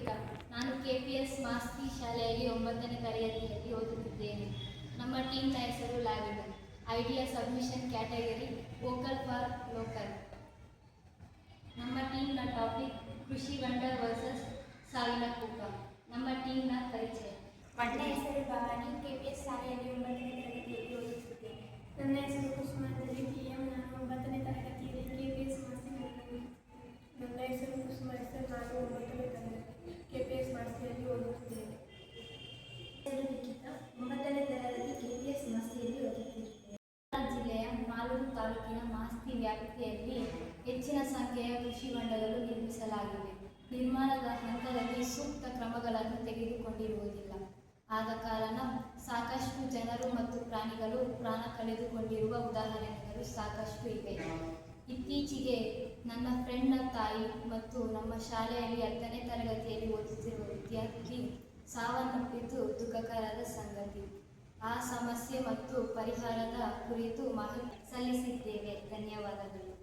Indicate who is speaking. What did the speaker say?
Speaker 1: ಲಿಖಿತಾ. ನಾನು ಕೆಪಿಎಸ್ ಮಾಸ್ತಿ ಶಾಲೆಯಲ್ಲಿ 9ನೇ ತರಗತಿಯಲ್ಲಿ ಓದುತ್ತಿದ್ದೇನೆ. ನಮ್ಮ ಟೀಮ್ನ ಹೆಸರು ಲ್ಯಾವಿಡ್. Idea submission category vocal for local. ನಮ್ಮ ಟೀಮ್ನ ಟಾಪಿಕ್ ಕೃಷಿ ಹೊಂಡ ವರ್ಸಸ್ ಸಾವಿನ ಕೂಗ. ನಮ್ಮ ಟೀಮ್ನ ಪರಿಚಯ.
Speaker 2: ನನ್ನ ಹೆಸರು ಭವಾನಿ. ಕೆಪಿಎಸ್ ಶಾಲೆಯಲ್ಲಿ 9ನೇ ತರಗತಿಯಲ್ಲಿ ಓದುತ್ತಿದ್ದೇನೆ.
Speaker 3: ನನ್ನ ಹೆಸರು ಕುಸುಮಾಂಜಲಿ PM. ನಾನು 9ನೇ ತರಗತಿಯಲ್ಲಿ ಕೆಪಿಎಸ್ ಮಾಸ್ತಿಯಲ್ಲಿ.
Speaker 4: ನನ್ನ ಹೆಸರು ಕುಸುಮ ಹೆಸರು. ನಾನು 9ನೇ ತರಗತಿ ಕೆಪಿಎಸ್ ಮಾಸ್ತಿಯಲ್ಲಿ ಓದುತ್ತಿದ್ದೇನೆ.
Speaker 2: ಹೆಸರು ಲಿಖಿತಾ. 9ನೇ ತರಗತಿ ಕೆಪಿಎಸ್ ಮಾಸ್ತಿಯಲ್ಲಿ ಓದುತ್ತಿದ್ದೇನೆ.
Speaker 1: ಜಿಲ್ಲೆಯ ಮಾಲೂರು ತಾಲೂಕಿನ ಮಾಸ್ತಿ ವ್ಯಾಪ್ತಿಯಲ್ಲಿ ಹೆಚ್ಚಿನ ಸಂಖ್ಯೆಯ ಕೃಷಿ ಹೊಂಡಗಳು ನಿರ್ಮಿಸಲಾಗಿವೆ. ನಿರ್ಮಾಣದ ಹಂತದಲ್ಲಿ ಸೂಕ್ತ ಕ್ರಮಗಳನ್ನು ತೆಗೆದುಕೊಂಡಿರುವುದಿಲ್ಲ. ಆದ ಕಾರಣ ಸಾಕಷ್ಟು ಜನರು ಮತ್ತು ಪ್ರಾಣಿಗಳು ಪ್ರಾಣ ಕಳೆದುಕೊಂಡಿರುವ ಉದಾಹರಣೆಗಳು ಸಾಕಷ್ಟು ಇವೆ. ಇತ್ತೀಚೆಗೆ ನನ್ನ ಫ್ರೆಂಡ್ನ ತಾಯಿ ಮತ್ತು ನಮ್ಮ ಶಾಲೆಯಲ್ಲಿ 10ನೇ ತರಗತಿಯಲ್ಲಿ ಓದುತ್ತಿರುವ ವಿದ್ಯಾರ್ಥಿ ಸಾವನ್ನಪ್ಪಿದ್ದು ದುಃಖಕರದ ಸಂಗತಿ. ಆ ಸಮಸ್ಯೆ ಮತ್ತು ಪರಿಹಾರದ ಕುರಿತು ಮಾಹಿತಿ ಸಲ್ಲಿಸಿದ್ದೇವೆ. ಧನ್ಯವಾದಗಳು.